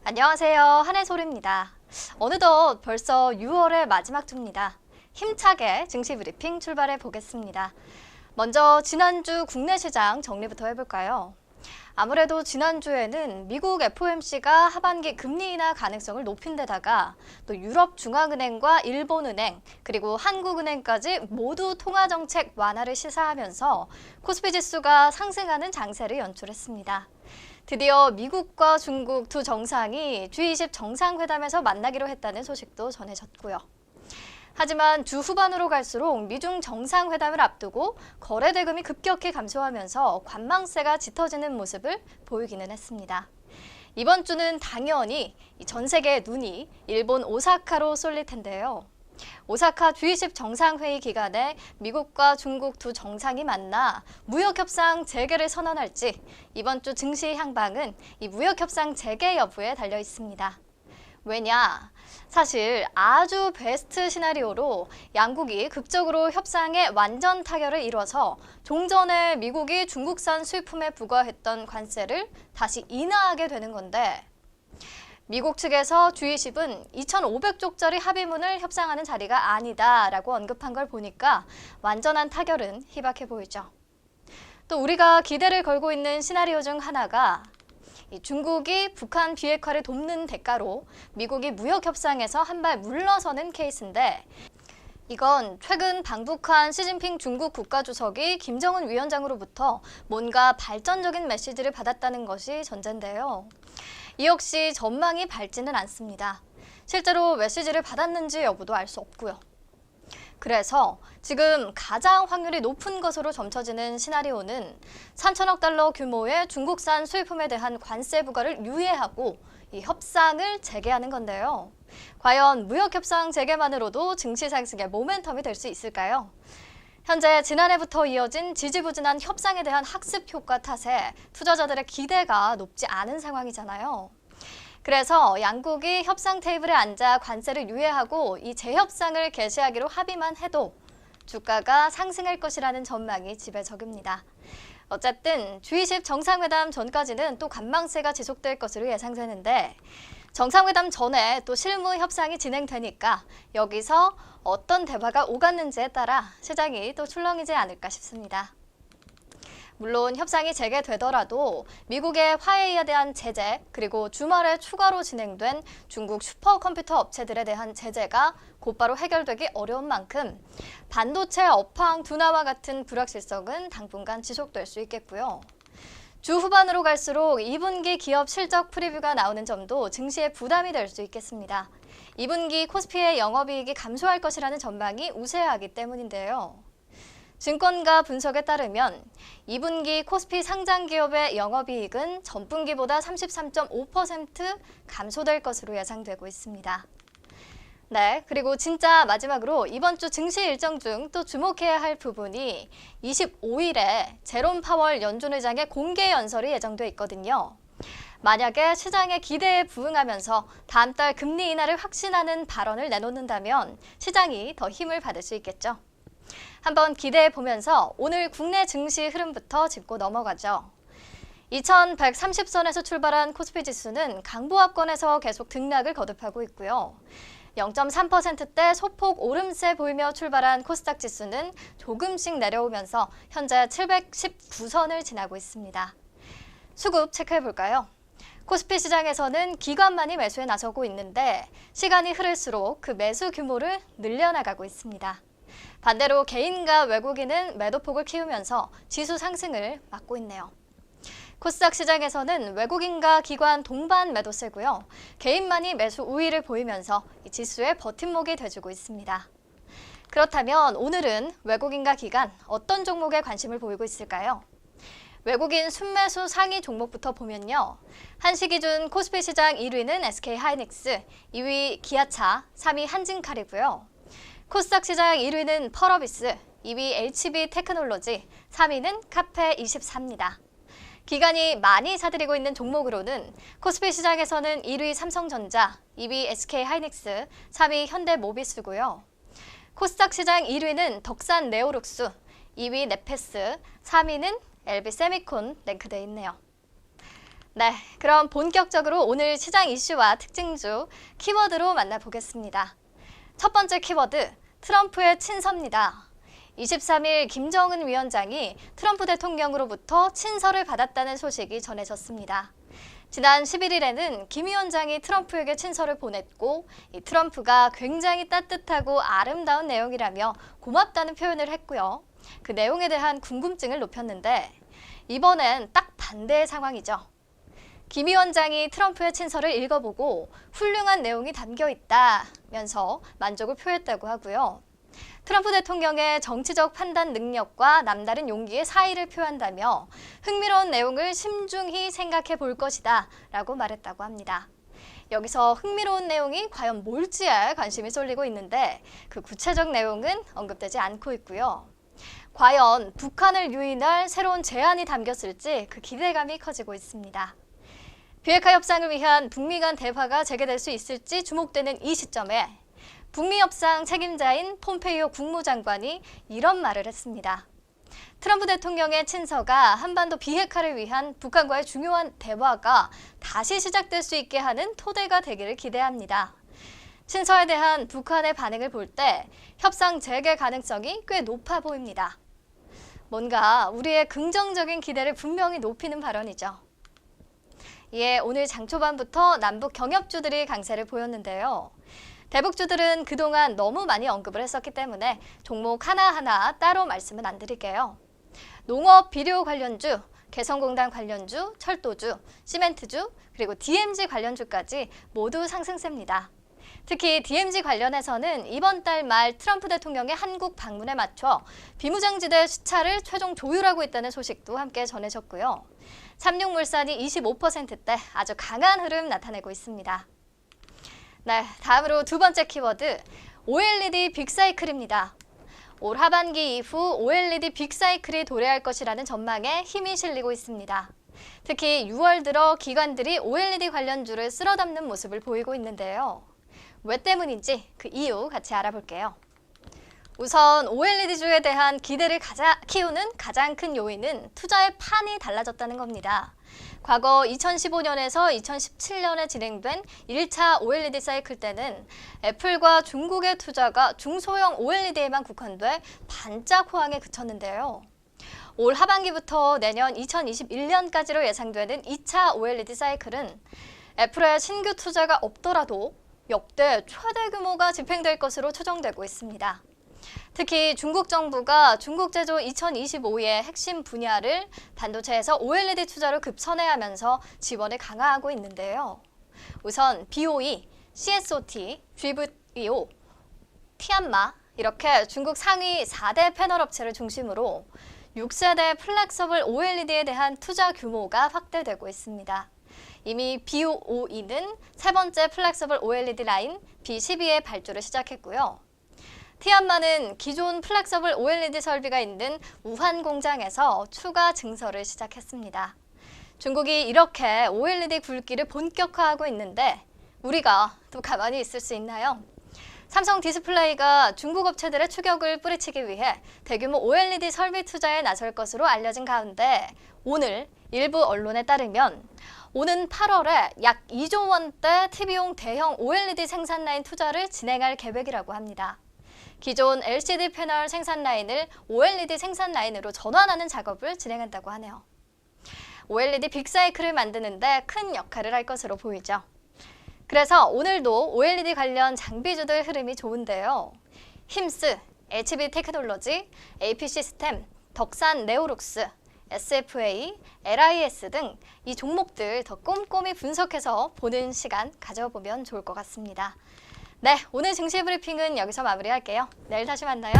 안녕하세요. 한혜솔입니다. 어느덧 벌써 6월의 마지막 주입니다. 힘차게 증시 브리핑 출발해 보겠습니다. 먼저 지난주 국내 시장 정리부터 해볼까요? 아무래도 지난주에는 미국 FOMC가 하반기 금리 인하 가능성을 높인 데다가 또 유럽 중앙은행과 일본은행 그리고 한국은행까지 모두 통화정책 완화를 시사하면서 코스피 지수가 상승하는 장세를 연출했습니다. 드디어 미국과 중국 두 정상이 G20 정상회담에서 만나기로 했다는 소식도 전해졌고요. 하지만 주 후반으로 갈수록 미중 정상회담을 앞두고 거래 대금이 급격히 감소하면서 관망세가 짙어지는 모습을 보이기는 했습니다. 이번 주는 당연히 전 세계의 눈이 일본 오사카로 쏠릴 텐데요. 오사카 G20 정상회의 기간에 미국과 중국 두 정상이 만나 무역협상 재개를 선언할지 이번 주 증시 향방은 이 무역협상 재개 여부에 달려 있습니다. 왜냐? 사실 아주 베스트 시나리오로 양국이 극적으로 협상에 완전 타결을 이뤄서 종전에 미국이 중국산 수입품에 부과했던 관세를 다시 인하하게 되는 건데 미국 측에서 G20은 2,500쪽짜리 합의문을 협상하는 자리가 아니다라고 언급한 걸 보니까 완전한 타결은 희박해 보이죠. 또 우리가 기대를 걸고 있는 시나리오 중 하나가 중국이 북한 비핵화를 돕는 대가로 미국이 무역협상에서 한 발 물러서는 케이스인데 이건 최근 방북한 시진핑 중국 국가주석이 김정은 위원장으로부터 뭔가 발전적인 메시지를 받았다는 것이 전제인데요. 이 역시 전망이 밝지는 않습니다. 실제로 메시지를 받았는지 여부도 알 수 없고요. 그래서 지금 가장 확률이 높은 것으로 점쳐지는 시나리오는 3천억 달러 규모의 중국산 수입품에 대한 관세 부과를 유예하고 이 협상을 재개하는 건데요. 과연 무역협상 재개만으로도 증시 상승의 모멘텀이 될 수 있을까요? 현재 지난해부터 이어진 지지부진한 협상에 대한 학습 효과 탓에 투자자들의 기대가 높지 않은 상황이잖아요. 그래서 양국이 협상 테이블에 앉아 관세를 유예하고 이 재협상을 개시하기로 합의만 해도 주가가 상승할 것이라는 전망이 지배적입니다. 어쨌든 G20 정상회담 전까지는 또 관망세가 지속될 것으로 예상되는데 정상회담 전에 또 실무 협상이 진행되니까 여기서 어떤 대화가 오갔는지에 따라 시장이 또 출렁이지 않을까 싶습니다. 물론 협상이 재개되더라도 미국의 화해에 대한 제재 그리고 주말에 추가로 진행된 중국 슈퍼컴퓨터 업체들에 대한 제재가 곧바로 해결되기 어려운 만큼 반도체 업황 둔화와 같은 불확실성은 당분간 지속될 수 있겠고요. 주 후반으로 갈수록 2분기 기업 실적 프리뷰가 나오는 점도 증시에 부담이 될 수 있겠습니다. 2분기 코스피의 영업이익이 감소할 것이라는 전망이 우세하기 때문인데요. 증권가 분석에 따르면 2분기 코스피 상장 기업의 영업이익은 전분기보다 33.5% 감소될 것으로 예상되고 있습니다. 네, 그리고 진짜 마지막으로 이번 주 증시 일정 중 또 주목해야 할 부분이 25일에 제롬 파월 연준 의장의 공개 연설이 예정돼 있거든요. 만약에 시장의 기대에 부응하면서 다음 달 금리 인하를 확신하는 발언을 내놓는다면 시장이 더 힘을 받을 수 있겠죠. 한번 기대해 보면서 오늘 국내 증시 흐름부터 짚고 넘어가죠. 2130선에서 출발한 코스피 지수는 강보합권에서 계속 등락을 거듭하고 있고요. 0.3%대 소폭 오름세 보이며 출발한 코스닥 지수는 조금씩 내려오면서 현재 719선을 지나고 있습니다. 수급 체크해 볼까요? 코스피 시장에서는 기관만이 매수에 나서고 있는데 시간이 흐를수록 그 매수 규모를 늘려나가고 있습니다. 반대로 개인과 외국인은 매도폭을 키우면서 지수 상승을 막고 있네요. 코스닥 시장에서는 외국인과 기관 동반 매도세고요. 개인만이 매수 우위를 보이면서 이 지수의 버팀목이 돼주고 있습니다. 그렇다면 오늘은 외국인과 기관 어떤 종목에 관심을 보이고 있을까요? 외국인 순매수 상위 종목부터 보면요. 한시 기준 코스피 시장 1위는 SK하이닉스, 2위 기아차, 3위 한진칼이고요. 코스닥 시장 1위는 펄어비스, 2위 HB테크놀로지, 3위는 카페24입니다. 기관이 많이 사들이고 있는 종목으로는 코스피 시장에서는 1위 삼성전자, 2위 SK하이닉스, 3위 현대모비스고요. 코스닥 시장 1위는 덕산 네오룩스, 2위 네페스, 3위는 LB세미콘 랭크돼 있네요. 네, 그럼 본격적으로 오늘 시장 이슈와 특징주 키워드로 만나보겠습니다. 첫 번째 키워드, 트럼프의 친서입니다. 23일 김정은 위원장이 트럼프 대통령으로부터 친서를 받았다는 소식이 전해졌습니다. 지난 11일에는 김 위원장이 트럼프에게 친서를 보냈고 이 트럼프가 굉장히 따뜻하고 아름다운 내용이라며 고맙다는 표현을 했고요. 그 내용에 대한 궁금증을 높였는데 이번엔 딱 반대의 상황이죠. 김 위원장이 트럼프의 친서를 읽어보고 훌륭한 내용이 담겨 있다면서 만족을 표했다고 하고요. 트럼프 대통령의 정치적 판단 능력과 남다른 용기의 사의를 표한다며 흥미로운 내용을 심중히 생각해 볼 것이다 라고 말했다고 합니다. 여기서 흥미로운 내용이 과연 뭘지에 관심이 쏠리고 있는데 그 구체적 내용은 언급되지 않고 있고요. 과연 북한을 유인할 새로운 제안이 담겼을지 그 기대감이 커지고 있습니다. 비핵화 협상을 위한 북미 간 대화가 재개될 수 있을지 주목되는 이 시점에 북미 협상 책임자인 폼페이오 국무장관이 이런 말을 했습니다. 트럼프 대통령의 친서가 한반도 비핵화를 위한 북한과의 중요한 대화가 다시 시작될 수 있게 하는 토대가 되기를 기대합니다. 친서에 대한 북한의 반응을 볼 때 협상 재개 가능성이 꽤 높아 보입니다. 뭔가 우리의 긍정적인 기대를 분명히 높이는 발언이죠. 이에 오늘 장 초반부터 남북 경협주들이 강세를 보였는데요. 대북주들은 그동안 너무 많이 언급을 했었기 때문에 종목 하나하나 따로 말씀은 안 드릴게요. 농업, 비료 관련주, 개성공단 관련주, 철도주, 시멘트주, 그리고 DMZ 관련주까지 모두 상승세입니다. 특히 DMZ 관련해서는 이번 달 말 트럼프 대통령의 한국 방문에 맞춰 비무장지대 수차를 최종 조율하고 있다는 소식도 함께 전해졌고요. 삼육물산이 25%대 아주 강한 흐름 나타내고 있습니다. 네, 다음으로 두 번째 키워드, OLED 빅사이클입니다. 올 하반기 이후 OLED 빅사이클이 도래할 것이라는 전망에 힘이 실리고 있습니다. 특히 6월 들어 기관들이 OLED 관련주를 쓸어담는 모습을 보이고 있는데요. 왜 때문인지 그 이유 같이 알아볼게요. 우선 OLED주에 대한 기대를 키우는 가장 큰 요인은 투자의 판이 달라졌다는 겁니다. 과거 2015년에서 2017년에 진행된 1차 OLED 사이클 때는 애플과 중국의 투자가 중소형 OLED에만 국한돼 반짝 호황에 그쳤는데요. 올 하반기부터 내년 2021년까지로 예상되는 2차 OLED 사이클은 애플의 신규 투자가 없더라도 역대 최대 규모가 집행될 것으로 추정되고 있습니다. 특히 중국 정부가 중국 제조 2025의 핵심 분야를 반도체에서 OLED 투자로 급선회하면서 지원을 강화하고 있는데요. 우선 BOE, CSOT, GVO, 티안마 이렇게 중국 상위 4대 패널 업체를 중심으로 6세대 플렉서블 OLED에 대한 투자 규모가 확대되고 있습니다. 이미 BOE는 세 번째 플렉서블 OLED 라인 B12의 발주를 시작했고요. 티안마는 기존 플렉서블 OLED 설비가 있는 우한 공장에서 추가 증설을 시작했습니다. 중국이 이렇게 OLED 굵기를 본격화하고 있는데 우리가 또 가만히 있을 수 있나요? 삼성 디스플레이가 중국 업체들의 추격을 뿌리치기 위해 대규모 OLED 설비 투자에 나설 것으로 알려진 가운데 오늘 일부 언론에 따르면 오는 8월에 약 2조 원대 TV용 대형 OLED 생산 라인 투자를 진행할 계획이라고 합니다. 기존 LCD 패널 생산 라인을 OLED 생산 라인으로 전환하는 작업을 진행한다고 하네요. OLED 빅사이클을 만드는데 큰 역할을 할 것으로 보이죠. 그래서 오늘도 OLED 관련 장비주들 흐름이 좋은데요. 힘스, HB 테크놀로지, AP 시스템, 덕산 네오룩스, SFA, LIS 등 이 종목들 더 꼼꼼히 분석해서 보는 시간 가져보면 좋을 것 같습니다. 네, 오늘 증시 브리핑은 여기서 마무리할게요. 내일 다시 만나요.